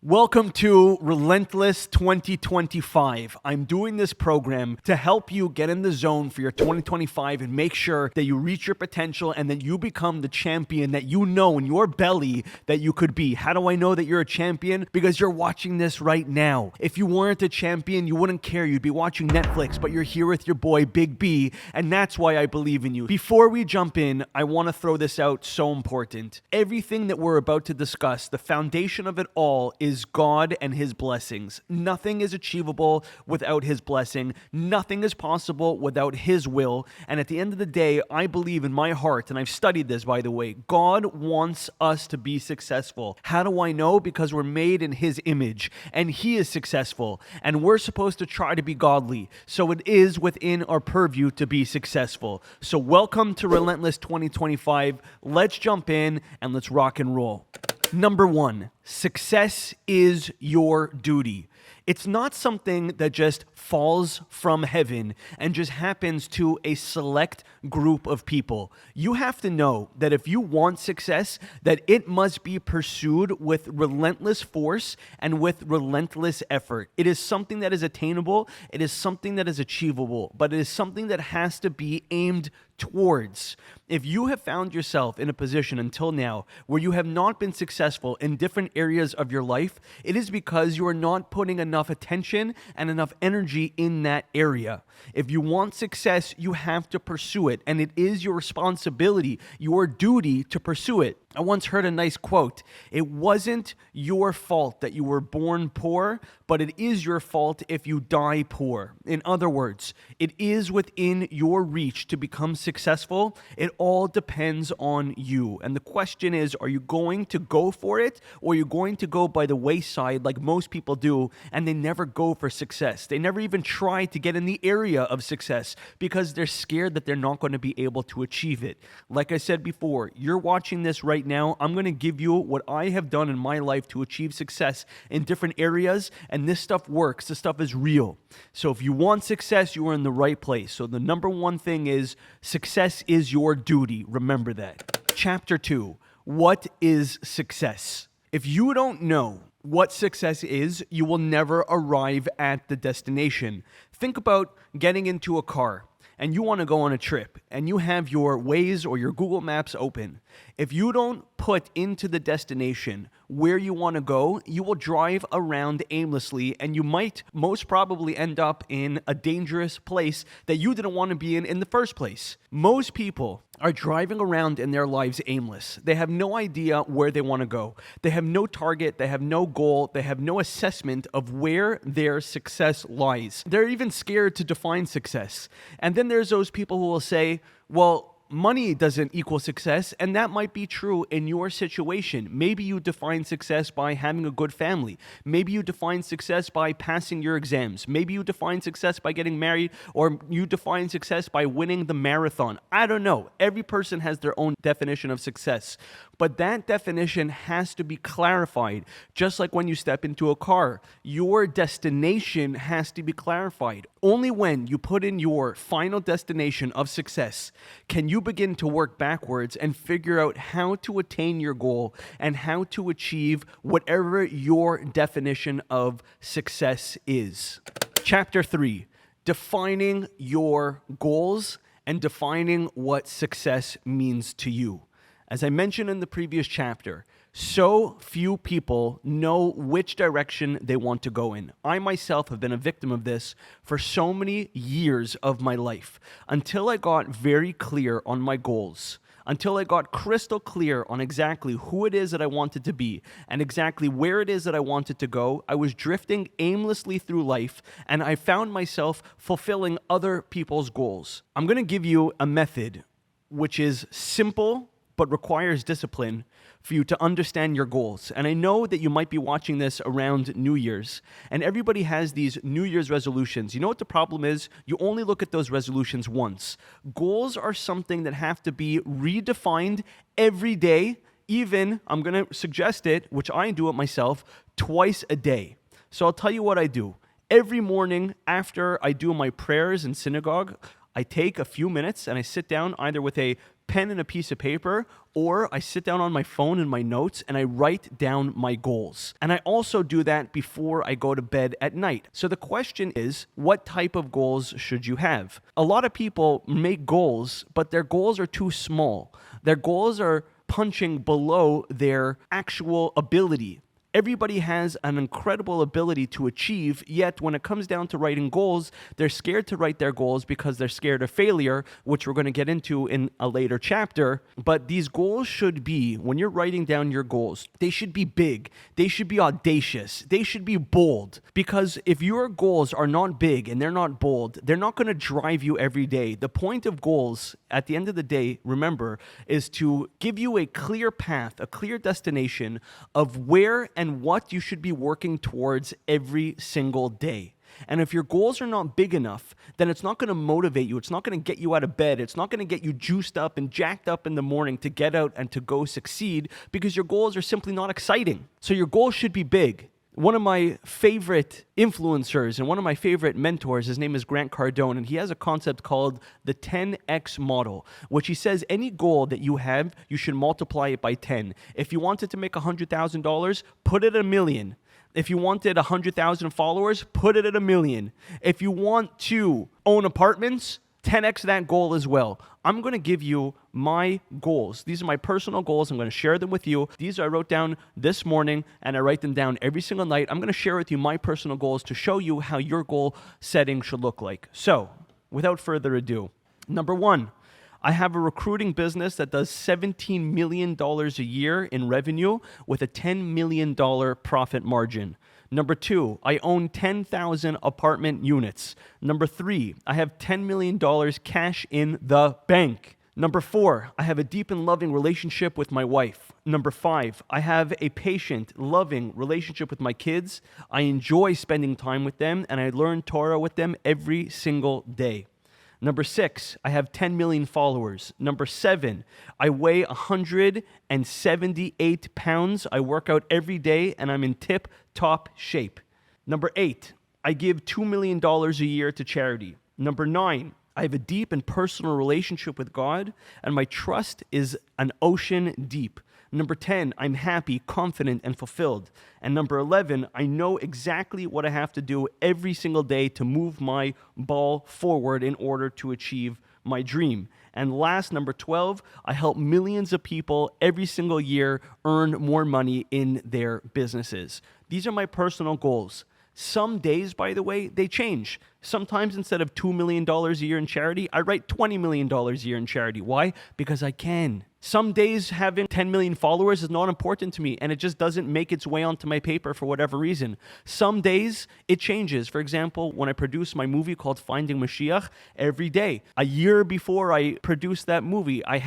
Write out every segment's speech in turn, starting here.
Welcome to Relentless 2025. I'm doing this program to help you get in the zone for your 2025 and make sure that you reach your potential and that you become the champion that you know in your belly that you could be. How do I know that you're a champion? Because you're watching this right now. If you weren't a champion, you wouldn't care. You'd be watching Netflix, but you're here with your boy, Big B, and that's why I believe in you. Before we jump in, I want to throw this out, so important. Everything that we're about to discuss, the foundation of it all is God and His blessings. Nothing is achievable without His blessing. Nothing is possible without His will. And at the end of the day, I believe in my heart, and I've studied this, by the way, God wants us to be successful. How do I know? Because we're made in His image, and He is successful, and we're supposed to try to be godly. So it is within our purview to be successful. So welcome to Relentless 2025. Let's jump in and let's rock and roll. Number one, success is your duty. It's not something that just falls from heaven and just happens to a select group of people. You have to know that if you want success, that it must be pursued with relentless force and with relentless effort. It is something that is attainable, it is something that is achievable, but it is something that has to be aimed towards. If you have found yourself in a position until now where you have not been successful in different areas of your life, it is because you are not putting enough attention and enough energy in that area. If you want success, you have to pursue it, and it is your responsibility, your duty to pursue it. I once heard a nice quote. It wasn't your fault that you were born poor, but it is your fault if you die poor. In other words, it is within your reach to become successful. It all depends on you. And the question is, are you going to go for it, or are you going to go by the wayside like most people do, and they never go for success? They never even try to get in the area of success because they're scared that they're not going to be able to achieve it. Like I said before, you're watching this right now. I'm going to give you what I have done in my life to achieve success in different areas, and this stuff works. This stuff is real. So if you want success, you are in the right place. So the number one thing is success is your duty. Remember that. Chapter 2, what is success? If you don't know what success is, you will never arrive at the destination. Think about getting into a car and you want to go on a trip and you have your Waze or your Google Maps open. If you don't put into the destination where you want to go, you will drive around aimlessly, and you might most probably end up in a dangerous place that you didn't want to be in the first place. Most people are driving around in their lives aimless. They have no idea where they want to go. They have no target. They have no goal. They have no assessment of where their success lies. They're even scared to define success. And then there's those people who will say, well, money doesn't equal success, and that might be true in your situation. Maybe you define success by having a good family. Maybe you define success by passing your exams. Maybe you define success by getting married, or you define success by winning the marathon. I don't know. Every person has their own definition of success, but that definition has to be clarified. Just like when you step into a car, your destination has to be clarified. Only when you put in your final destination of success can you begin to work backwards and figure out how to attain your goal and how to achieve whatever your definition of success is. Chapter 3, defining your goals and defining what success means to you. As I mentioned in the previous chapter, so few people know which direction they want to go in. I myself have been a victim of this for so many years of my life, until I got very clear on my goals, until I got crystal clear on exactly who it is that I wanted to be and exactly where it is that I wanted to go. I was drifting aimlessly through life, and I found myself fulfilling other people's goals. I'm going to give you a method which is simple but requires discipline for you to understand your goals. And I know that you might be watching this around New Year's, and everybody has these New Year's resolutions. You know what the problem is? You only look at those resolutions once. Goals are something that have to be redefined every day, even, I'm going to suggest it, which I do it myself, twice a day. So I'll tell you what I do. Every morning after I do my prayers in synagogue, I take a few minutes and I sit down either with a pen and a piece of paper, or I sit down on my phone in my notes and I write down my goals. And I also do that before I go to bed at night. So the question is, what type of goals should you have? A lot of people make goals, but their goals are too small. Their goals are punching below their actual ability. Everybody has an incredible ability to achieve, yet when it comes down to writing goals, they're scared to write their goals because they're scared of failure, which we're going to get into in a later chapter. But these goals should be, when you're writing down your goals, they should be big, they should be audacious, they should be bold. Because if your goals are not big and they're not bold, they're not going to drive you every day. The point of goals, at the end of the day, remember, is to give you a clear path, a clear destination of where and what you should be working towards every single day. And if your goals are not big enough, then it's not going to motivate you. It's not going to get you out of bed. It's not going to get you juiced up and jacked up in the morning to get out and to go succeed, because your goals are simply not exciting. So your goals should be big. One of my favorite influencers and one of my favorite mentors, his name is Grant Cardone, and he has a concept called the 10x model, which he says any goal that you have, you should multiply it by 10. If you wanted to make $100,000, put it at $1 million. If you wanted 100,000 followers, put it at 1 million. If you want to own apartments, 10x that goal as well. I'm going to give you my goals. These are my personal goals. I'm going to share them with you. These I wrote down this morning, and I write them down every single night. I'm going to share with you my personal goals to show you how your goal setting should look like. So, without further ado, number 1, I have a recruiting business that does $17 million a year in revenue with a $10 million profit margin. Number 2, I own 10,000 apartment units. Number 3, I have $10 million cash in the bank. Number 4, I have a deep and loving relationship with my wife. Number 5, I have a patient, loving relationship with my kids. I enjoy spending time with them, and I learn Torah with them every single day. Number 6, I have 10 million followers. Number 7, I weigh 178 pounds. I work out every day and I'm in tip-top shape. Number 8, I give $2 million a year to charity. Number 9, I have a deep and personal relationship with God, and my trust is an ocean deep. Number 10, I'm happy, confident, and fulfilled. And number 11, I know exactly what I have to do every single day to move my ball forward in order to achieve my dream. And last, number 12, I help millions of people every single year earn more money in their businesses. These are my personal goals. Some days, by the way, they change. Sometimes instead of $2 million a year in charity, I write $20 million a year in charity. Why? Because I can. Some days having 10 million followers is not important to me, and it just doesn't make its way onto my paper for whatever reason. Some days it changes. For example, when I produced my movie called Finding Mashiach, every day, a year before I produced that movie, I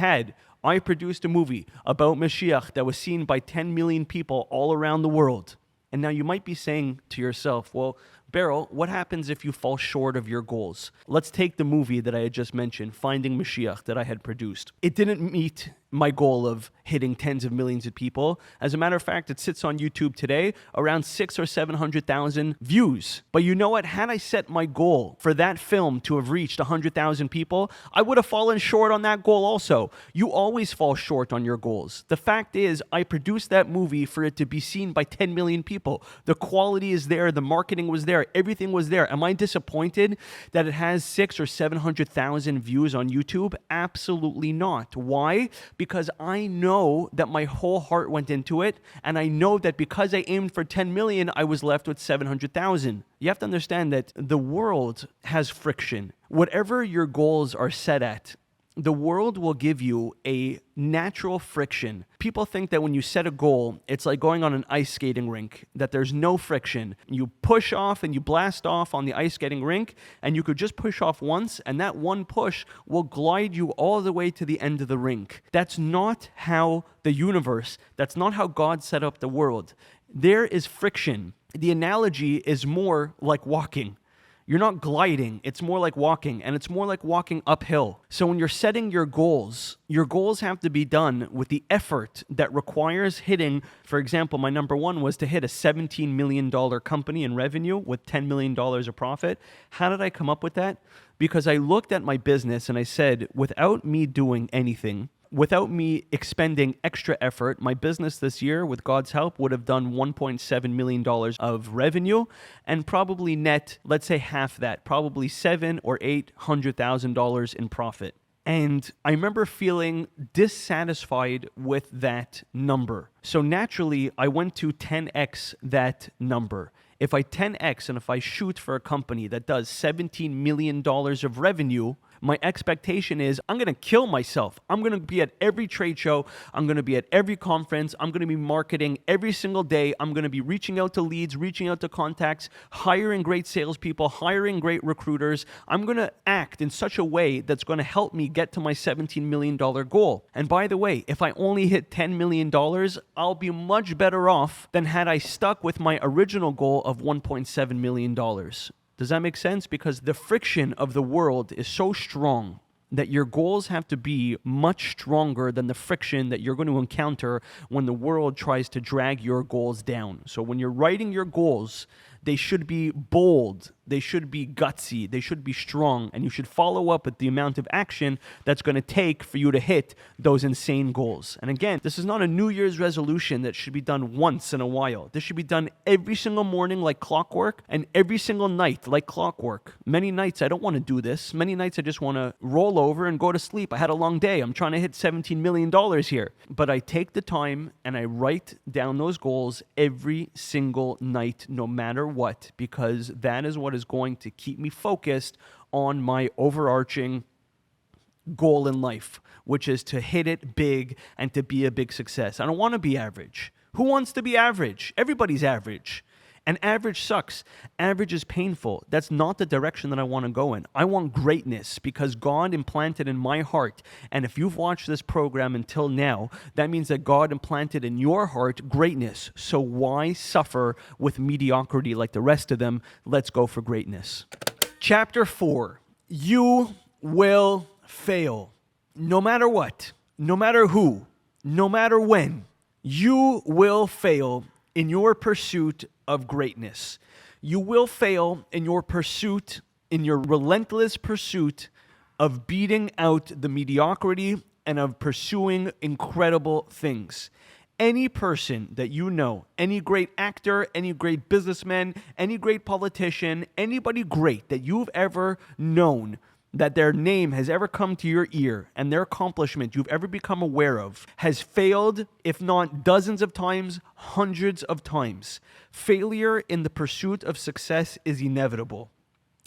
produced a movie about Mashiach that was seen by 10 million people all around the world. And now you might be saying to yourself, well, Berel, what happens if you fall short of your goals? Let's take the movie that I had just mentioned, Finding Mashiach, that I had produced. It didn't meet my goal of hitting tens of millions of people. As a matter of fact, it sits on YouTube today, around 600,000 or 700,000 views. But you know what? Had I set my goal for that film to have reached 100,000 people, I would have fallen short on that goal also. You always fall short on your goals. The fact is, I produced that movie for it to be seen by 10 million people. The quality is there, the marketing was there, everything was there. Am I disappointed that it has 600,000 or 700,000 views on YouTube? Absolutely not. Why? Because I know that my whole heart went into it, and I know that because I aimed for 10 million, I was left with 700,000. You have to understand that the world has friction. Whatever your goals are set at, the world will give you a natural friction. People think that when you set a goal, it's like going on an ice skating rink, that there's no friction. You push off and you blast off on the ice skating rink, and you could just push off once, and that one push will glide you all the way to the end of the rink. That's not how the universe, that's not how God set up the world. There is friction. The analogy is more like walking. You're not gliding, it's more like walking, and it's more like walking uphill. So when you're setting your goals have to be done with the effort that requires hitting. For example, my number 1 was to hit a $17 million company in revenue with $10 million of profit. How did I come up with that? because I looked at my business and I said, without me doing anything, without me expending extra effort, my business this year, with God's help, would have done $1.7 million of revenue and probably net, let's say half that, probably $700,000 or $800,000 in profit. And I remember feeling dissatisfied with that number. So naturally, I went to 10x that number. If I 10x and if I shoot for a company that does $17 million of revenue, my expectation is I'm going to kill myself. I'm going to be at every trade show. I'm going to be at every conference. I'm going to be marketing every single day. I'm going to be reaching out to leads, reaching out to contacts, hiring great salespeople, hiring great recruiters. I'm going to act in such a way that's going to help me get to my $17 million goal. And by the way, if I only hit $10 million, I'll be much better off than had I stuck with my original goal of $1.7 million. Does that make sense? Because the friction of the world is so strong that your goals have to be much stronger than the friction that you're going to encounter when the world tries to drag your goals down. So when you're writing your goals, they should be bold, they should be gutsy, they should be strong, and you should follow up with the amount of action that's going to take for you to hit those insane goals. And again, this is not a New Year's resolution that should be done once in a while. This should be done every single morning like clockwork and every single night like clockwork. Many nights I don't want to do this. Many nights I just want to roll over and go to sleep. I had a long day. I'm trying to hit $17 million here. But I take the time and I write down those goals every single night, no matter what, because that is what is going to keep me focused on my overarching goal in life, which is to hit it big and to be a big success. I don't want to be average. Who wants to be average? Everybody's average. And average sucks. Average is painful. That's not the direction that I want to go in. I want greatness because God implanted in my heart. And if you've watched this program until now, that means that God implanted in your heart greatness. So why suffer with mediocrity like the rest of them? Let's go for greatness. Chapter 4. You will fail. No matter what, no matter who, no matter when, you will fail in your pursuit of greatness. You will fail in your pursuit, in your relentless pursuit of beating out the mediocrity and of pursuing incredible things. Any person that you know, any great actor, any great businessman, any great politician, anybody great that you've ever known, that their name has ever come to your ear and their accomplishment you've ever become aware of has failed, if not dozens of times, hundreds of times. Failure in the pursuit of success is inevitable.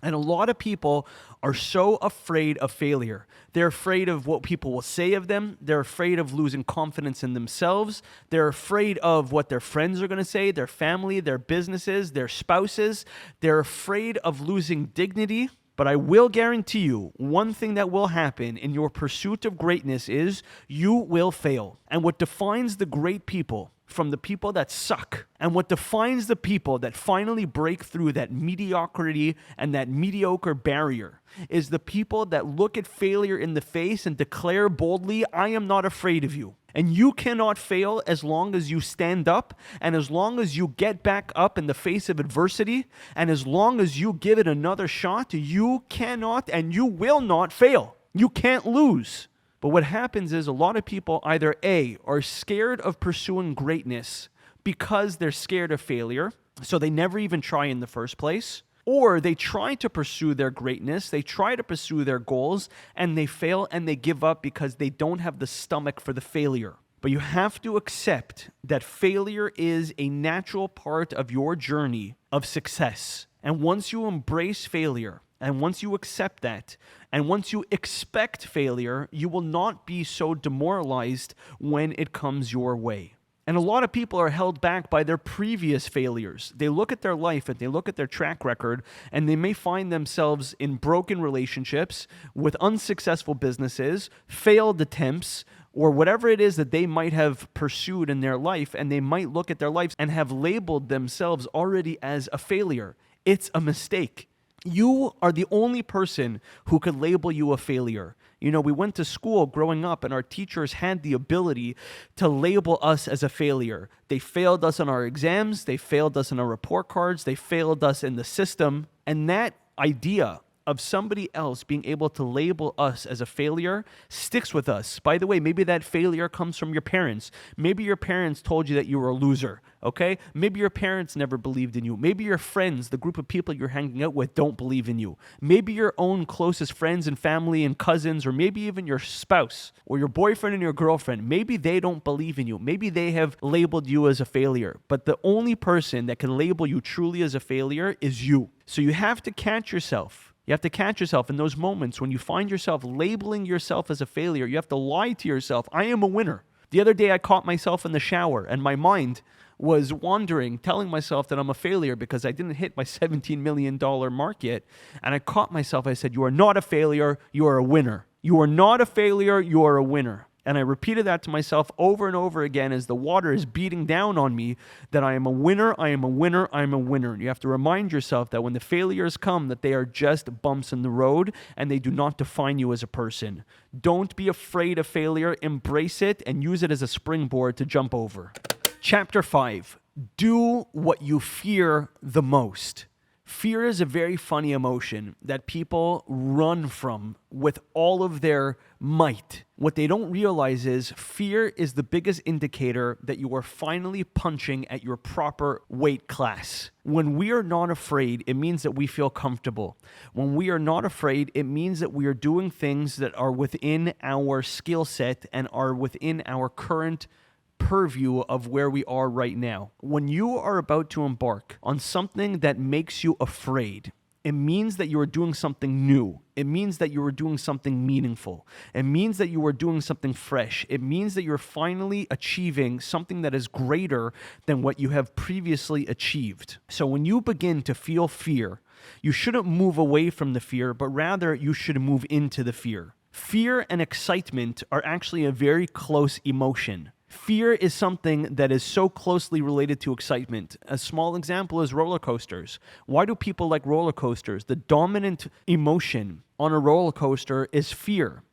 And a lot of people are so afraid of failure. They're afraid of what people will say of them. They're afraid of losing confidence in themselves. They're afraid of what their friends are going to say, their family, their businesses, their spouses. They're afraid of losing dignity. But I will guarantee you, one thing that will happen in your pursuit of greatness is you will fail. And what defines the great people from the people that suck, and what defines the people that finally break through that mediocrity and that mediocre barrier, is the people that look at failure in the face and declare boldly, I am not afraid of you. And you cannot fail as long as you stand up and as long as you get back up in the face of adversity and as long as you give it another shot, you cannot and you will not fail. You can't lose. But what happens is a lot of people either A, are scared of pursuing greatness because they're scared of failure, so they never even try in the first place, or they try to pursue their greatness, they try to pursue their goals, and they fail and they give up because they don't have the stomach for the failure. But you have to accept that failure is a natural part of your journey of success. And once you embrace failure, and once you accept that, and once you expect failure, you will not be so demoralized when it comes your way. And a lot of people are held back by their previous failures. They look at their life and they look at their track record, and they may find themselves in broken relationships, with unsuccessful businesses, failed attempts, or whatever it is that they might have pursued in their life, and they might look at their lives and have labeled themselves already as a failure. It's a mistake. You are the only person who could label you a failure. You know, we went to school growing up and our teachers had the ability to label us as a failure. They failed us on our exams, they failed us on our report cards, they failed us in the system. And that idea of somebody else being able to label us as a failure sticks with us. By the way, maybe that failure comes from your parents. Maybe your parents told you that you were a loser, okay? Maybe your parents never believed in you. Maybe your friends, the group of people you're hanging out with, don't believe in you. Maybe your own closest friends and family and cousins, or maybe even your spouse or your boyfriend and your girlfriend, maybe they don't believe in you. Maybe they have labeled you as a failure. But the only person that can label you truly as a failure is you. So you have to catch yourself. You have to catch yourself in those moments when you find yourself labeling yourself as a failure. You have to lie to yourself. I am a winner. The other day I caught myself in the shower and my mind was wandering, telling myself that I'm a failure because I didn't hit my $17 million mark yet. And I caught myself. I said, you are not a failure. You are a winner. You are not a failure. You are a winner. And I repeated that to myself over and over again as the water is beating down on me, that I am a winner, I am a winner, I am a winner. And you have to remind yourself that when the failures come, that they are just bumps in the road and they do not define you as a person. Don't be afraid of failure. Embrace it and use it as a springboard to jump over. Chapter 5, do what you fear the most. Fear is a very funny emotion that people run from with all of their might. What they don't realize is fear is the biggest indicator that you are finally punching at your proper weight class. When we are not afraid, it means that we feel comfortable. When we are not afraid, it means that we are doing things that are within our skill set and are within our current purview of where we are right now. When you are about to embark on something that makes you afraid, it means that you are doing something new. It means that you are doing something meaningful. It means that you are doing something fresh. It means that you're finally achieving something that is greater than what you have previously achieved. So when you begin to feel fear, you shouldn't move away from the fear, but rather you should move into the fear. Fear and excitement are actually a very close emotion. Fear is something that is so closely related to excitement. A small example is roller coasters. Why do people like roller coasters? The dominant emotion on a roller coaster is fear.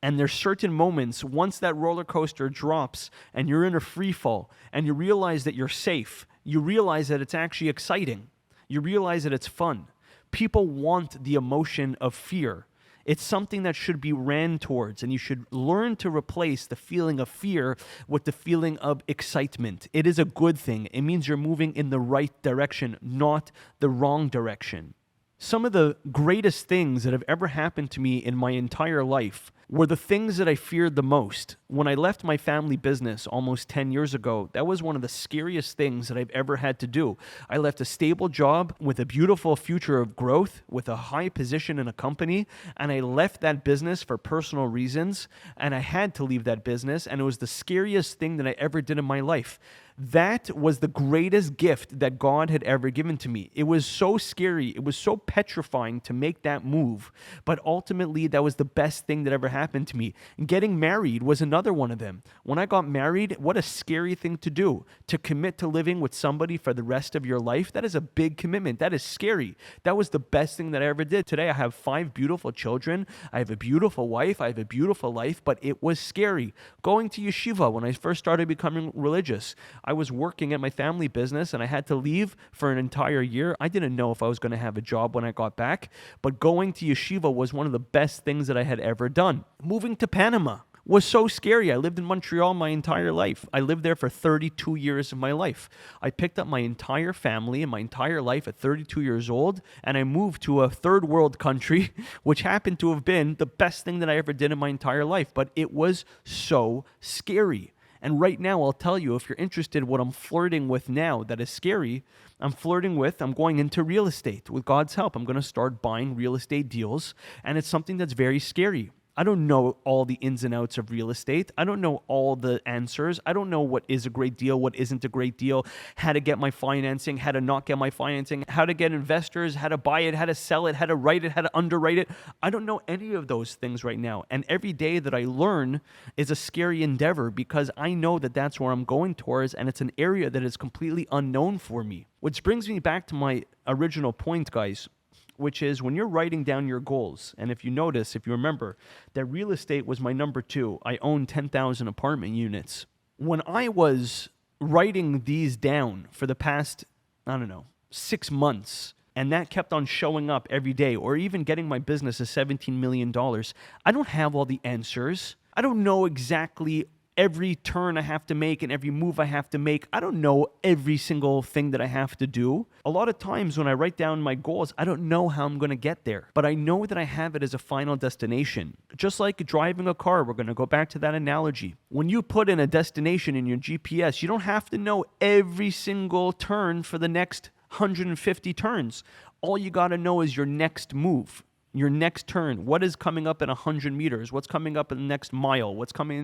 And there's certain moments, once that roller coaster drops and you're in a free fall and you realize that you're safe, you realize that it's actually exciting. You realize that it's fun. People want the emotion of fear. It's something that should be ran towards, and you should learn to replace the feeling of fear with the feeling of excitement. It is a good thing. It means you're moving in the right direction, not the wrong direction. Some of the greatest things that have ever happened to me in my entire life were the things that I feared the most. When I left my family business almost 10 years ago, that was one of the scariest things that I've ever had to do. I left a stable job with a beautiful future of growth, with a high position in a company, and I left that business for personal reasons, and I had to leave that business, and it was the scariest thing that I ever did in my life. That was the greatest gift that God had ever given to me. It was so scary. It was so petrifying to make that move. But ultimately, that was the best thing that ever happened to me. And getting married was another one of them. When I got married, what a scary thing to do. To commit to living with somebody for the rest of your life, that is a big commitment. That is scary. That was the best thing that I ever did. Today, I have 5 beautiful children. I have a beautiful wife. I have a beautiful life, but it was scary. Going to yeshiva when I first started becoming religious, I was working at my family business and I had to leave for an entire year. I didn't know if I was going to have a job when I got back, but going to yeshiva was one of the best things that I had ever done. Moving to Panama was so scary. I lived in Montreal my entire life. I lived there for 32 years of my life. I picked up my entire family and my entire life at 32 years old, and I moved to a third world country, which happened to have been the best thing that I ever did in my entire life, but it was so scary. And right now, I'll tell you, if you're interested in what I'm flirting with now that is scary, I'm going into real estate. With God's help, I'm going to start buying real estate deals, and it's something that's very scary. I don't know all the ins and outs of real estate. I don't know all the answers. I don't know what is a great deal, what isn't a great deal, how to get my financing, how to not get my financing, how to get investors, how to buy it, how to sell it, how to write it, how to underwrite it. I don't know any of those things right now. And every day that I learn is a scary endeavor because I know that that's where I'm going towards, and it's an area that is completely unknown for me. Which brings me back to my original point, guys, which is when you're writing down your goals, and if you notice, if you remember, that real estate was my number 2. I own 10,000 apartment units. When I was writing these down for the past, 6 months, And that kept on showing up every day, or even getting my business to $17 million. I don't have all the answers. I don't know exactly every turn I have to make and every move I have to make. I don't know every single thing that I have to do. A lot of times when I write down my goals, I don't know how I'm going to get there, but I know that I have it as a final destination. Just like driving a car, we're going to go back to that analogy. When you put in a destination in your GPS, you don't have to know every single turn for the next 150 turns. All you got to know is your next move. Your next turn, what is coming up in 100 meters? What's coming up in the next mile? What's coming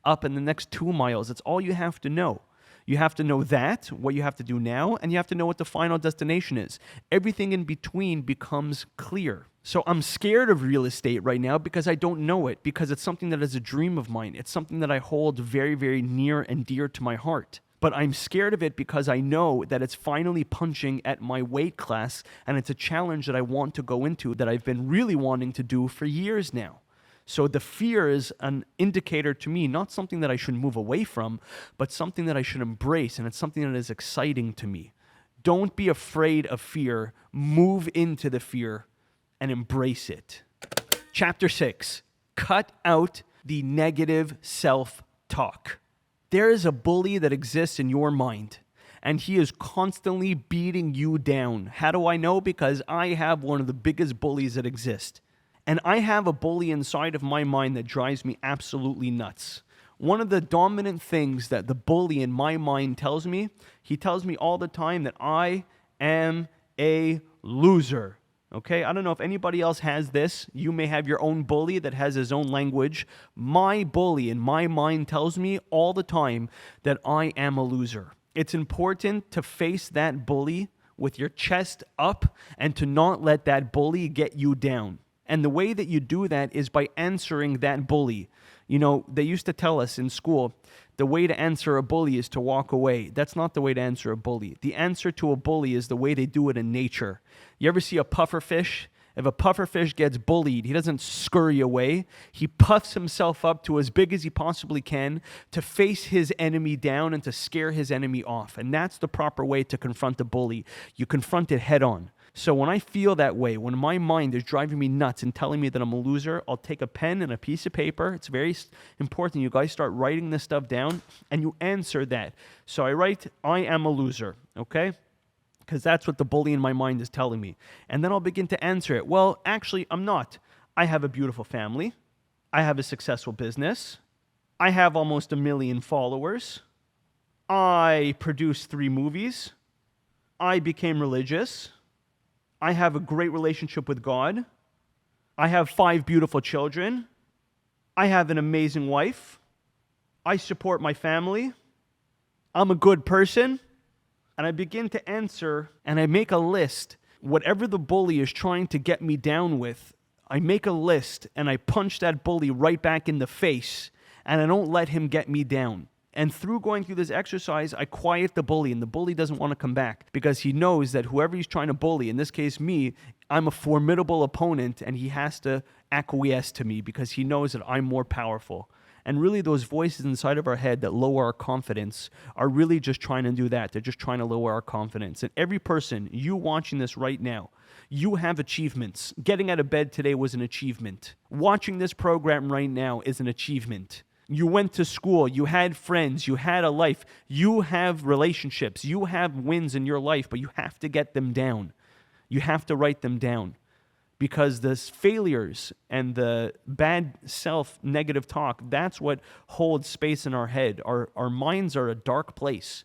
up in the next 2 miles? It's all you have to know. You have to know that, what you have to do now, and you have to know what the final destination is. Everything in between becomes clear. So I'm scared of real estate right now because I don't know it, because it's something that is a dream of mine. It's something that I hold very, very near and dear to my heart. But I'm scared of it because I know that it's finally punching at my weight class, and it's a challenge that I want to go into, that I've been really wanting to do for years now. So the fear is an indicator to me, not something that I should move away from, but something that I should embrace, and it's something that is exciting to me. Don't be afraid of fear. Move into the fear and embrace it. Chapter 6, cut out the negative self-talk. There is a bully that exists in your mind, and he is constantly beating you down. How do I know? Because I have one of the biggest bullies that exist. And I have a bully inside of my mind that drives me absolutely nuts. One of the dominant things that the bully in my mind tells me, he tells me all the time that I am a loser. Okay, I don't know if anybody else has this. You may have your own bully that has his own language. My bully in my mind tells me all the time that I am a loser. It's important to face that bully with your chest up and to not let that bully get you down. And the way that you do that is by answering that bully. You know, they used to tell us in school, the way to answer a bully is to walk away. That's not the way to answer a bully. The answer to a bully is the way they do it in nature. You ever see a pufferfish? If a pufferfish gets bullied, he doesn't scurry away. He puffs himself up to as big as he possibly can to face his enemy down and to scare his enemy off. And that's the proper way to confront a bully. You confront it head on. So when I feel that way, when my mind is driving me nuts and telling me that I'm a loser, I'll take a pen and a piece of paper. It's very important you guys start writing this stuff down and you answer that. So I write, I am a loser, okay? Because that's what the bully in my mind is telling me. And then I'll begin to answer it. Well, actually, I'm not. I have a beautiful family. I have a successful business. I have almost 1 million followers. I produced 3 movies. I became religious. I have a great relationship with God. I have 5 beautiful children. I have an amazing wife. I support my family. I'm a good person. And I begin to answer, and I make a list. Whatever the bully is trying to get me down with, I make a list, and I punch that bully right back in the face, and I don't let him get me down. And through going through this exercise, I quiet the bully, and the bully doesn't want to come back because he knows that whoever he's trying to bully, in this case me, I'm a formidable opponent, and he has to acquiesce to me because he knows that I'm more powerful. And really those voices inside of our head that lower our confidence are really just trying to do that. They're just trying to lower our confidence. And every person, you watching this right now, you have achievements. Getting out of bed today was an achievement. Watching this program right now is an achievement. You went to school, you had friends, you had a life, you have relationships, you have wins in your life, but you have to get them down. You have to write them down. Because the failures and the bad self-negative talk, that's what holds space in our head. Our minds are a dark place.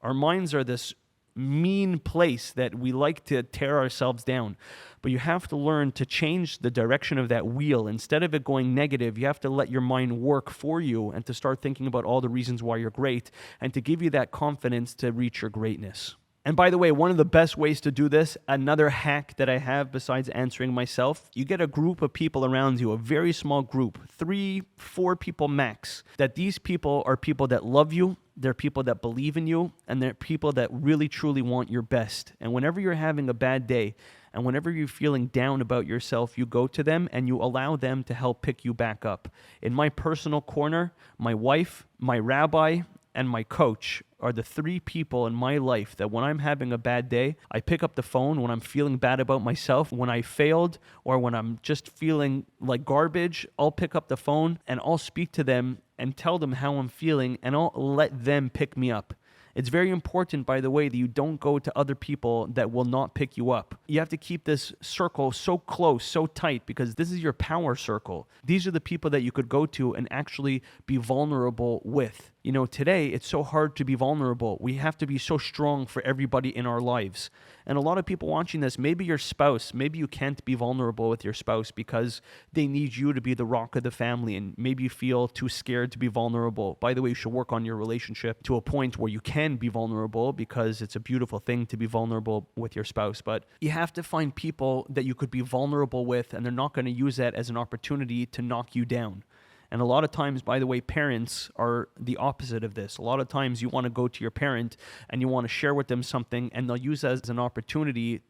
Our minds are this mean place that we like to tear ourselves down. But you have to learn to change the direction of that wheel. Instead of it going negative, you have to let your mind work for you and to start thinking about all the reasons why you're great and to give you that confidence to reach your greatness. And by the way, one of the best ways to do this, another hack that I have besides answering myself, you get a group of people around you, a very small group, 3-4 people max, that these people are people that love you, they're people that believe in you, and they're people that really truly want your best. And whenever you're having a bad day, and whenever you're feeling down about yourself, you go to them and you allow them to help pick you back up. In my personal corner, my wife, my rabbi, and my coach are the three people in my life that when I'm having a bad day, I pick up the phone when I'm feeling bad about myself, when I failed, or when I'm just feeling like garbage. I'll pick up the phone and I'll speak to them and tell them how I'm feeling, and I'll let them pick me up. It's very important, by the way, that you don't go to other people that will not pick you up. You have to keep this circle so close, so tight, because this is your power circle. These are the people that you could go to and actually be vulnerable with. You know, today it's so hard to be vulnerable. We have to be so strong for everybody in our lives. And a lot of people watching this, maybe your spouse, maybe you can't be vulnerable with your spouse because they need you to be the rock of the family, and maybe you feel too scared to be vulnerable. By the way, you should work on your relationship to a point where you can be vulnerable, because it's a beautiful thing to be vulnerable with your spouse. But you have to find people that you could be vulnerable with, and they're not going to use that as an opportunity to knock you down. And a lot of times, by the way, parents are the opposite of this. A lot of times you want to go to your parent and you want to share with them something, and they'll use that as an opportunity.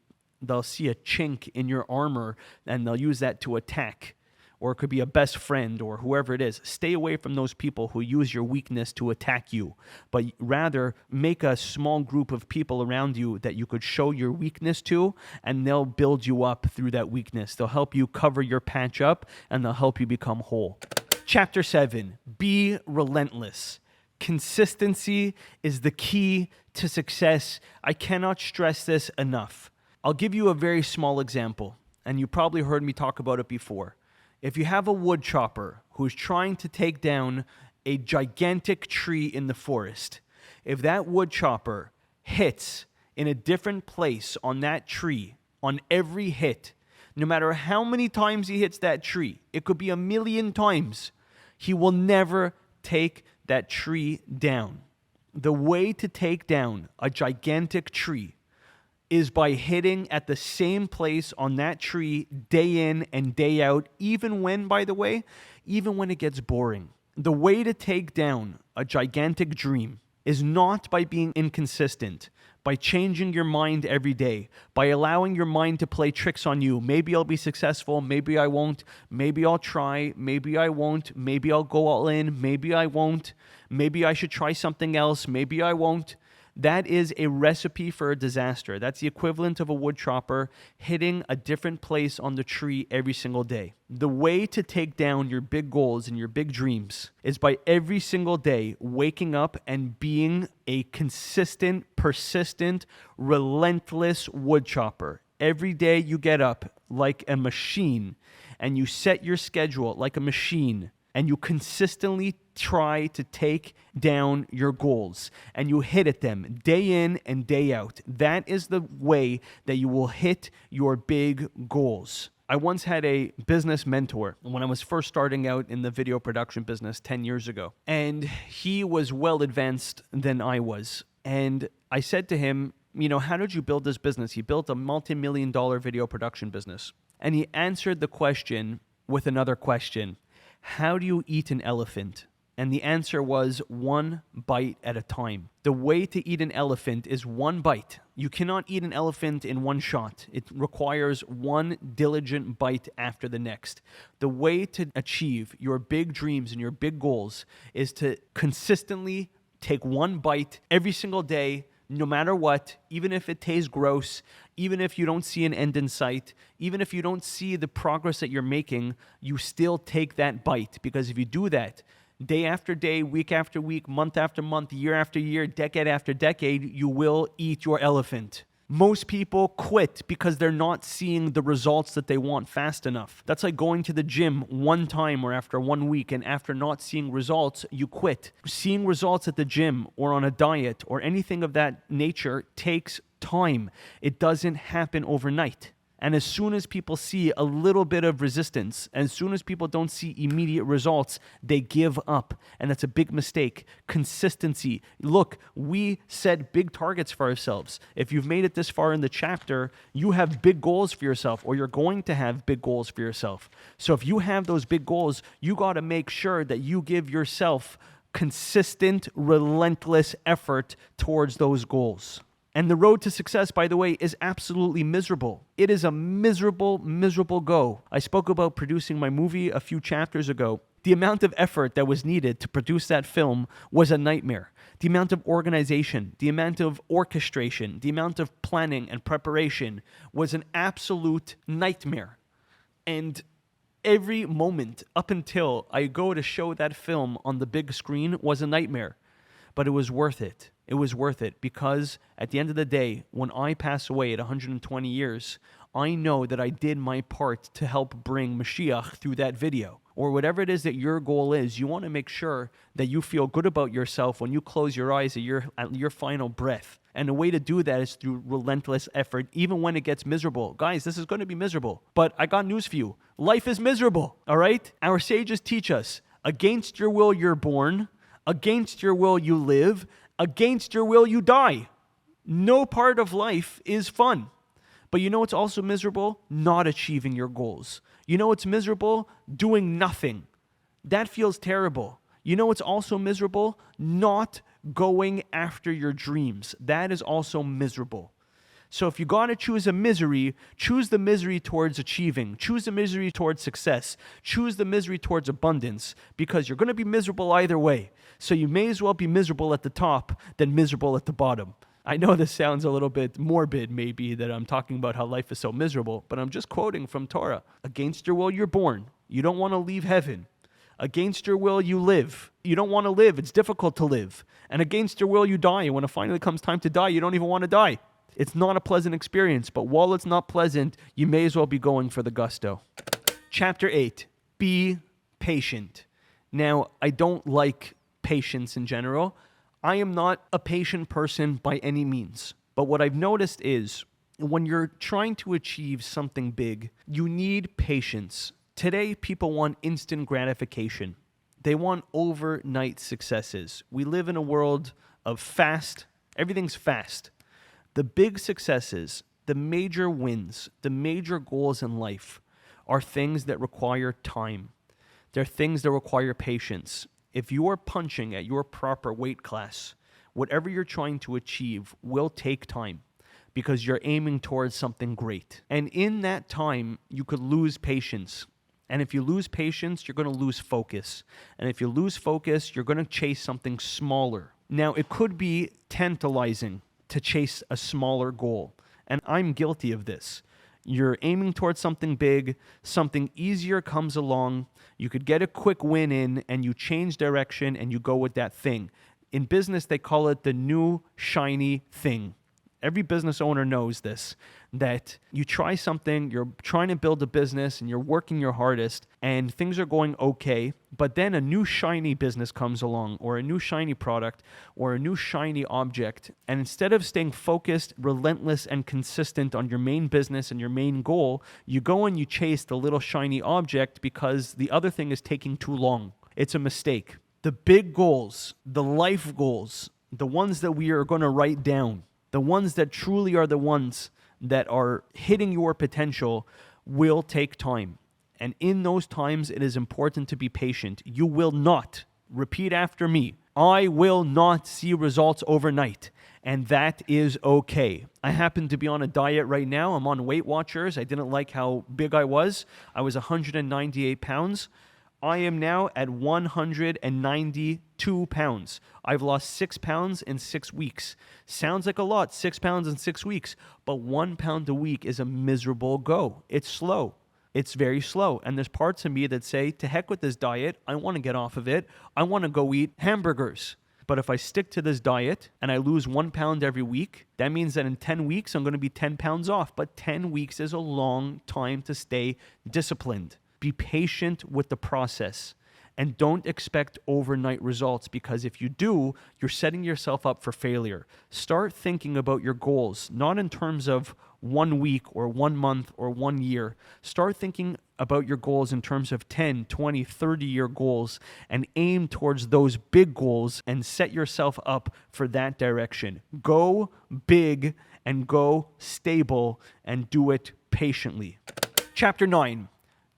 They'll see a chink in your armor and they'll use that to attack. Or it could be a best friend or whoever it is. Stay away from those people who use your weakness to attack you, but rather make a small group of people around you that you could show your weakness to, and they'll build you up through that weakness. They'll help you cover your patch up, and they'll help you become whole. Chapter 7, be relentless. Consistency is the key to success. I cannot stress this enough. I'll give you a very small example, and you probably heard me talk about it before. If you have a wood chopper who's trying to take down a gigantic tree in the forest, if that wood chopper hits in a different place on that tree, on every hit, no matter how many times he hits that tree, it could be 1,000,000 times, he will never take that tree down. The way to take down a gigantic tree is by hitting at the same place on that tree day in and day out, even when, by the way, even when it gets boring. The way to take down a gigantic dream is not by being inconsistent, by changing your mind every day, by allowing your mind to play tricks on you. Maybe I'll be successful, maybe I won't, maybe I'll try, maybe I won't, maybe I'll go all in, maybe I won't, maybe I should try something else, maybe I won't. That is a recipe for a disaster. That's the equivalent of a wood chopper hitting a different place on the tree every single day. The way to take down your big goals and your big dreams is by every single day waking up and being a consistent, persistent, relentless wood chopper. Every day you get up like a machine and you set your schedule like a machine, and you consistently try to take down your goals, and you hit at them day in and day out. That is the way that you will hit your big goals. I once had a business mentor when I was first starting out in the video production business 10 years ago, and he was well advanced than I was. And I said to him, you know, how did you build this business? He built a multi-million-dollar video production business. And he answered the question with another question. How do you eat an elephant? And the answer was one bite at a time. The way to eat an elephant is one bite. You cannot eat an elephant in one shot. It requires one diligent bite after the next. The way to achieve your big dreams and your big goals is to consistently take one bite every single day, no matter what, even if it tastes gross, even if you don't see an end in sight, even if you don't see the progress that you're making, you still take that bite. Because if you do that, day after day, week after week, month after month, year after year, decade after decade, you will eat your elephant. Most people quit because they're not seeing the results that they want fast enough. That's like going to the gym one time or after 1 week, and after not seeing results, you quit. Seeing results at the gym or on a diet or anything of that nature takes time. It doesn't happen overnight. And as soon as people see a little bit of resistance, as soon as people don't see immediate results, they give up. And that's a big mistake. Consistency. Look, we set big targets for ourselves. If you've made it this far in the chapter, you have big goals for yourself, or you're going to have big goals for yourself. So if you have those big goals, you got to make sure that you give yourself consistent, relentless effort towards those goals. And the road to success, by the way, is absolutely miserable. It is a miserable, miserable go. I spoke about producing my movie a few chapters ago. The amount of effort that was needed to produce that film was a nightmare. The amount of organization, the amount of orchestration, the amount of planning and preparation was an absolute nightmare. And every moment up until I go to show that film on the big screen was a nightmare. But it was worth it. It was worth it because at the end of the day, when I pass away at 120 years, I know that I did my part to help bring Mashiach through that video. Or whatever it is that your goal is, you want to make sure that you feel good about yourself when you close your eyes at your final breath. And the way to do that is through relentless effort, even when it gets miserable. Guys, this is going to be miserable. But I got news for you. Life is miserable, all right? Our sages teach us, against your will you're born, against your will you live, against your will you die. No part of life is fun. But you know what's also miserable? Not achieving your goals. You know what's miserable? Doing nothing. That feels terrible. You know what's also miserable? Not going after your dreams. That is also miserable. So if you got to choose a misery, choose the misery towards achieving. Choose the misery towards success. Choose the misery towards abundance, because you're going to be miserable either way. So you may as well be miserable at the top than miserable at the bottom. I know this sounds a little bit morbid, maybe, that I'm talking about how life is so miserable, but I'm just quoting from Torah. Against your will, you're born. You don't want to leave heaven. Against your will, you live. You don't want to live. It's difficult to live. And against your will, you die. And when it finally comes time to die, you don't even want to die. It's not a pleasant experience, but while it's not pleasant, you may as well be going for the gusto. Chapter 8, be patient. Now, I don't like patience in general. I am not a patient person by any means. But what I've noticed is when you're trying to achieve something big, you need patience. Today, people want instant gratification. They want overnight successes. We live in a world of fast. Everything's fast. The big successes, the major wins, the major goals in life are things that require time. They're things that require patience. If you are punching at your proper weight class, whatever you're trying to achieve will take time because you're aiming towards something great. And in that time, you could lose patience. And if you lose patience, you're going to lose focus. And if you lose focus, you're going to chase something smaller. Now, it could be tantalizing to chase a smaller goal. And I'm guilty of this. You're aiming towards something big, something easier comes along, you could get a quick win in, and you change direction and you go with that thing. In business, they call it the new shiny thing. Every business owner knows this, that you try something, you're trying to build a business and you're working your hardest and things are going okay, but then a new shiny business comes along or a new shiny product or a new shiny object. And instead of staying focused, relentless, and consistent on your main business and your main goal, you go and you chase the little shiny object because the other thing is taking too long. It's a mistake. The big goals, the life goals, the ones that we are going to write down, the ones that truly are the ones that are hitting your potential will take time. And in those times, it is important to be patient. You will not, repeat after me, I will not see results overnight. And that is okay. I happen to be on a diet right now. I'm on Weight Watchers. I didn't like how big I was. I was 198 pounds. I am now at 192 pounds. I've lost 6 pounds in 6 weeks. Sounds like a lot, 6 pounds in 6 weeks, but 1 pound a week is a miserable go. It's slow. It's very slow. And there's parts of me that say, to heck with this diet. I want to get off of it. I want to go eat hamburgers. But if I stick to this diet and I lose 1 pound every week, that means that in 10 weeks, I'm going to be 10 pounds off. But 10 weeks is a long time to stay disciplined. Be patient with the process and don't expect overnight results, because if you do, you're setting yourself up for failure. Start thinking about your goals, not in terms of 1 week or 1 month or 1 year. Start thinking about your goals in terms of 10, 20, 30-year goals and aim towards those big goals and set yourself up for that direction. Go big and go stable and do it patiently. Chapter 9.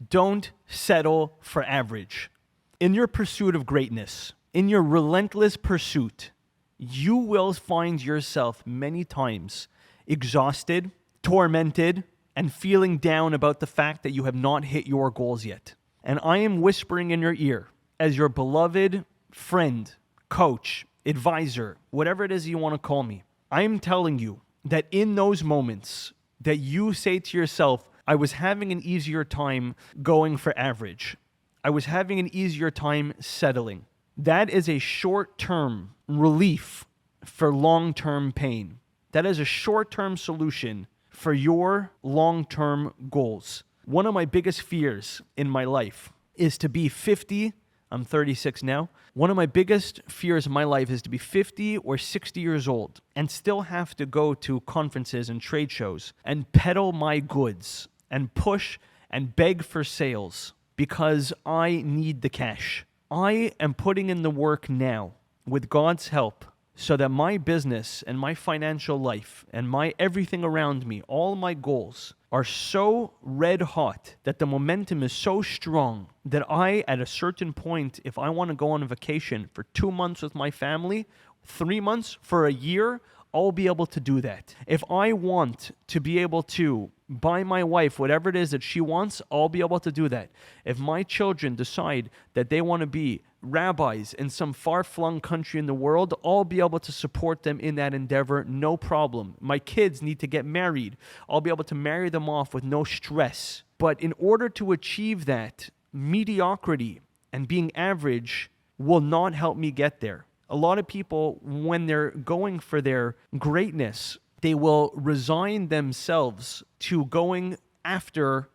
Don't settle for average. In your pursuit of greatness, in your relentless pursuit, you will find yourself many times exhausted, tormented, and feeling down about the fact that you have not hit your goals yet. And I am whispering in your ear, as your beloved friend, coach, advisor, whatever it is you want to call me. I'm telling you that in those moments that you say to yourself, I was having an easier time going for average. I was having an easier time settling. That is a short-term relief for long-term pain. That is a short-term solution for your long-term goals. One of my biggest fears in my life is to be 50. I'm 36 now. One of my biggest fears in my life is to be 50 or 60 years old and still have to go to conferences and trade shows and peddle my goods and push and beg for sales because I need the cash. I am putting in the work now with God's help so that my business and my financial life and my everything around me, all my goals are so red hot that the momentum is so strong that I, at a certain point, if I want to go on a vacation for 2 months with my family, 3 months, for a year, I'll be able to do that. If I want to be able to buy my wife whatever it is that she wants, I'll be able to do that. If my children decide that they want to be rabbis in some far-flung country in the world, I'll be able to support them in that endeavor, no problem. My kids need to get married. I'll be able to marry them off with no stress. But in order to achieve that, mediocrity and being average will not help me get there. A lot of people, when they're going for their greatness, they will resign themselves to going after.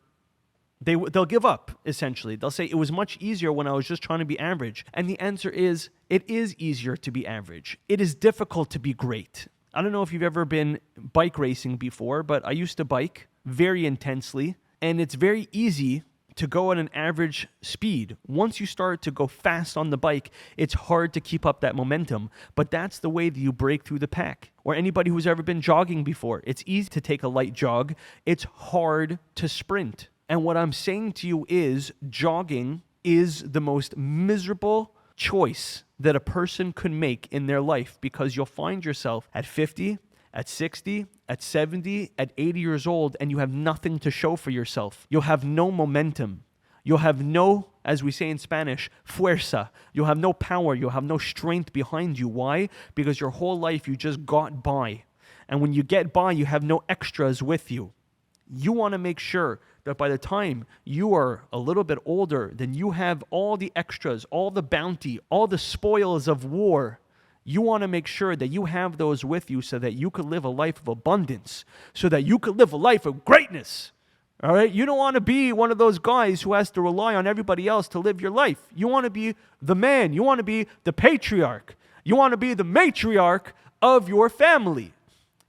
They'll give up, essentially. They'll say, it was much easier when I was just trying to be average. And the answer is, it is easier to be average. It is difficult to be great. I don't know if you've ever been bike racing before, but I used to bike very intensely. And it's very easy to go at an average speed. Once you start to go fast on the bike, it's hard to keep up that momentum. But that's the way that you break through the pack. Or anybody who's ever been jogging before, it's easy to take a light jog. It's hard to sprint. And what I'm saying to you is, jogging is the most miserable choice that a person could make in their life, because you'll find yourself at 50, at 60, at 70, at 80 years old, and you have nothing to show for yourself. You'll have no momentum. You'll have no, as we say in Spanish, fuerza. You'll have no power. You'll have no strength behind you. Why? Because your whole life you just got by. And when you get by, you have no extras with you. You want to make sure that by the time you are a little bit older, then you have all the extras, all the bounty, all the spoils of war. You want to make sure that you have those with you so that you could live a life of abundance, so that you could live a life of greatness. All right? You don't want to be one of those guys who has to rely on everybody else to live your life. You want to be the man. You want to be the patriarch. You want to be the matriarch of your family.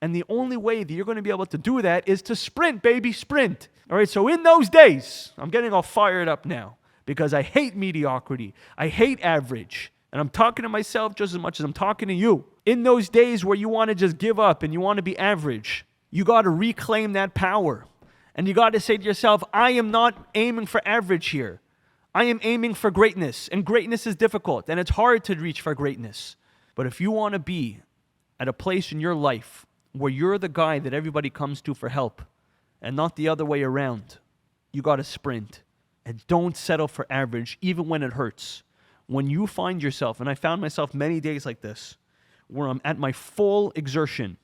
And the only way that you're going to be able to do that is to sprint, baby, sprint. All right, so in those days, I'm getting all fired up now because I hate mediocrity. I hate average. And I'm talking to myself just as much as I'm talking to you. In those days where you want to just give up and you want to be average, you got to reclaim that power. And you got to say to yourself, I am not aiming for average here. I am aiming for greatness. And greatness is difficult. And it's hard to reach for greatness. But if you want to be at a place in your life where you're the guy that everybody comes to for help and not the other way around, you got to sprint. And don't settle for average, even when it hurts. When you find yourself, and I found myself many days like this, where I'm at my full exertion.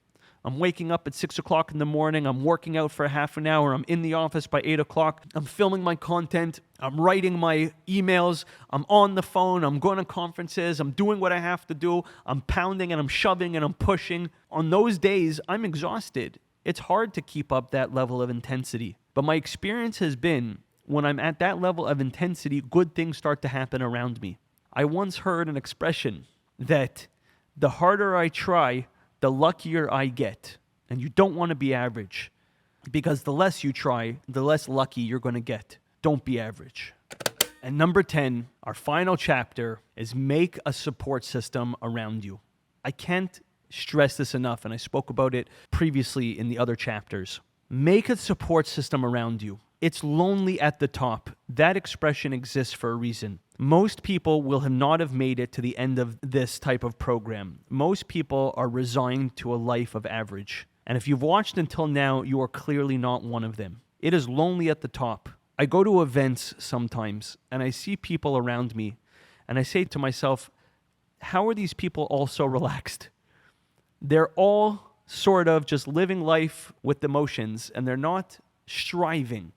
I'm waking up at 6 o'clock in the morning. I'm working out for half an hour. I'm in the office by 8 o'clock. I'm filming my content. I'm writing my emails. I'm on the phone. I'm going to conferences. I'm doing what I have to do. I'm pounding and I'm shoving and I'm pushing. On those days, I'm exhausted. It's hard to keep up that level of intensity. But my experience has been, when I'm at that level of intensity, good things start to happen around me. I once heard an expression that the harder I try, the luckier I get. And you don't want to be average, because the less you try, the less lucky you're going to get. Don't be average. And number 10, our final chapter, is make a support system around you. I can't stress this enough, and I spoke about it previously in the other chapters. Make a support system around you. It's lonely at the top. That expression exists for a reason. Most people will not have made it to the end of this type of program. Most people are resigned to a life of average. And if you've watched until now, you are clearly not one of them. It is lonely at the top. I go to events sometimes, and I see people around me, and I say to myself, how are these people all so relaxed? They're all sort of just living life with emotions, and they're not striving.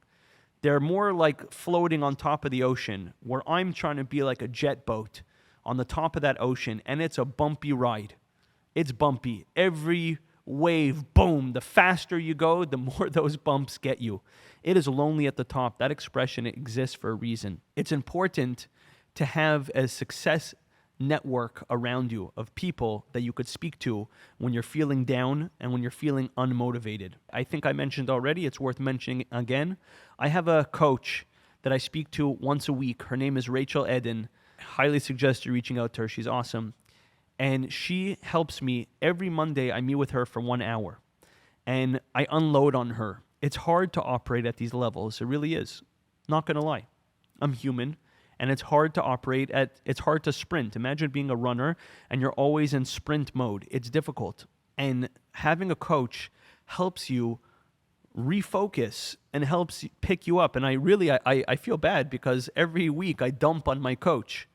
They're more like floating on top of the ocean, where I'm trying to be like a jet boat on the top of that ocean, and it's a bumpy ride. It's bumpy. Every wave, boom, the faster you go, the more those bumps get you. It is lonely at the top. That expression exists for a reason. It's important to have a success network around you of people that you could speak to when you're feeling down and when you're feeling unmotivated. I think I mentioned already, it's worth mentioning again. I have a coach that I speak to once a week. Her name is Rachel Eden. I highly suggest you reaching out to her. She's awesome. And she helps me every Monday. I meet with her for 1 hour and I unload on her. It's hard to operate at these levels. It really is. Not going to lie. I'm human. And it's hard to operate it's hard to sprint. Imagine being a runner and you're always in sprint mode. It's difficult. And having a coach helps you refocus and helps pick you up. And I feel bad because every week I dump on my coach,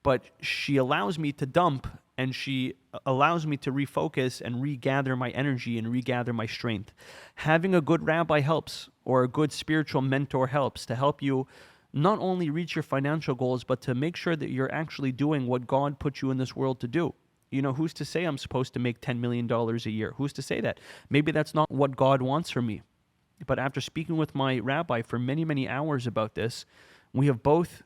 but she allows me to dump and she allows me to refocus and regather my energy and regather my strength. Having a good rabbi helps, or a good spiritual mentor helps to help you not only reach your financial goals, but to make sure that you're actually doing what God put you in this world to do. You know, who's to say I'm supposed to make $10 million a year? Who's to say that? Maybe that's not what God wants for me. But after speaking with my rabbi for many, many hours about this, we have both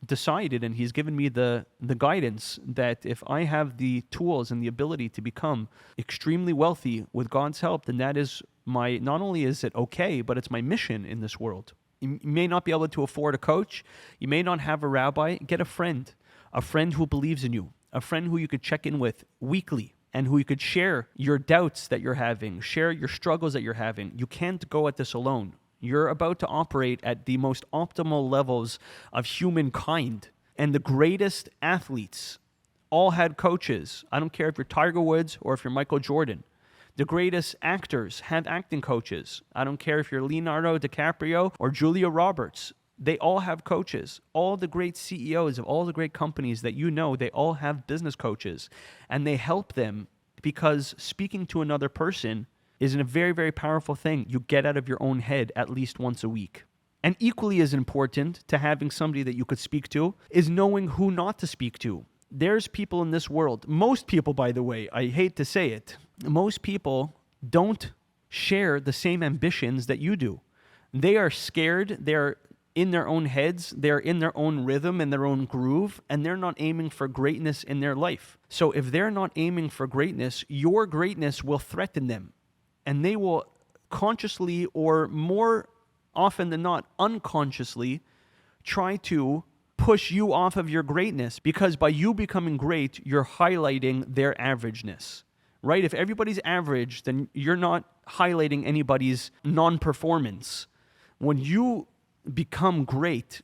decided, and he's given me the guidance, that if I have the tools and the ability to become extremely wealthy with God's help, then that is not only is it okay, but it's my mission in this world. You may not be able to afford a coach. You may not have a rabbi. Get a friend who believes in you, a friend who you could check in with weekly and who you could share your doubts that you're having, share your struggles that you're having. You can't go at this alone. You're about to operate at the most optimal levels of humankind. And the greatest athletes all had coaches. I don't care if you're Tiger Woods or if you're Michael Jordan. The greatest actors have acting coaches. I don't care if you're Leonardo DiCaprio or Julia Roberts. They all have coaches. All the great CEOs of all the great companies that you know, they all have business coaches. And they help them because speaking to another person is a very, very powerful thing. You get out of your own head at least once a week. And equally as important to having somebody that you could speak to is knowing who not to speak to. There's people in this world, most people, by the way, I hate to say it, most people don't share the same ambitions that you do. They are scared, they're in their own heads, they're in their own rhythm and their own groove, and they're not aiming for greatness in their life. So if they're not aiming for greatness, your greatness will threaten them. And they will consciously, or more often than not, unconsciously try to push you off of your greatness, because by you becoming great, you're highlighting their averageness, right? If everybody's average, then you're not highlighting anybody's non-performance. When you become great,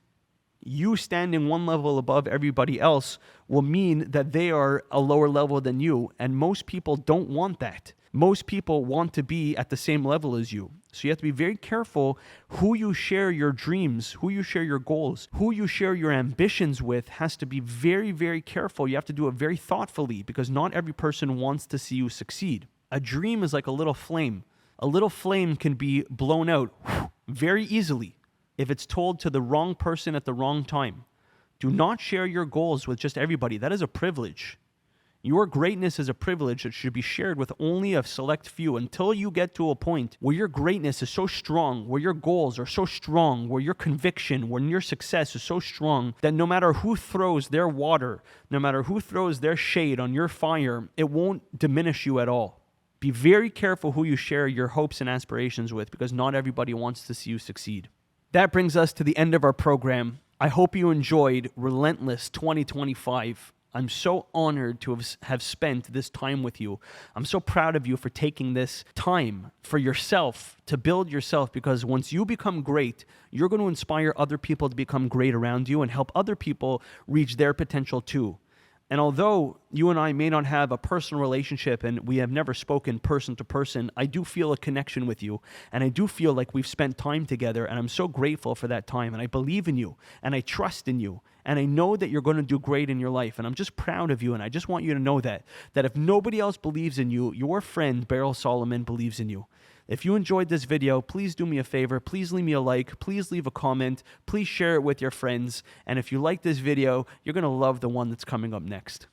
you standing one level above everybody else will mean that they are a lower level than you, and most people don't want that. Most people want to be at the same level as you. So you have to be very careful who you share your dreams, who you share your goals, who you share your ambitions with has to be very, very careful. You have to do it very thoughtfully because not every person wants to see you succeed. A dream is like a little flame. A little flame can be blown out very easily if it's told to the wrong person at the wrong time. Do not share your goals with just everybody. That is a privilege. Your greatness is a privilege that should be shared with only a select few until you get to a point where your greatness is so strong, where your goals are so strong, where your conviction, where your success is so strong that no matter who throws their water, no matter who throws their shade on your fire, it won't diminish you at all. Be very careful who you share your hopes and aspirations with because not everybody wants to see you succeed. That brings us to the end of our program. I hope you enjoyed Relentless 2025. I'm so honored to have spent this time with you. I'm so proud of you for taking this time for yourself, to build yourself, because once you become great, you're going to inspire other people to become great around you and help other people reach their potential too. And although you and I may not have a personal relationship and we have never spoken person to person, I do feel a connection with you. And I do feel like we've spent time together, and I'm so grateful for that time. And I believe in you, and I trust in you. And I know that you're going to do great in your life. And I'm just proud of you. And I just want you to know that if nobody else believes in you, your friend Berel Solomon believes in you. If you enjoyed this video, please do me a favor. Please leave me a like. Please leave a comment. Please share it with your friends. And if you like this video, you're going to love the one that's coming up next.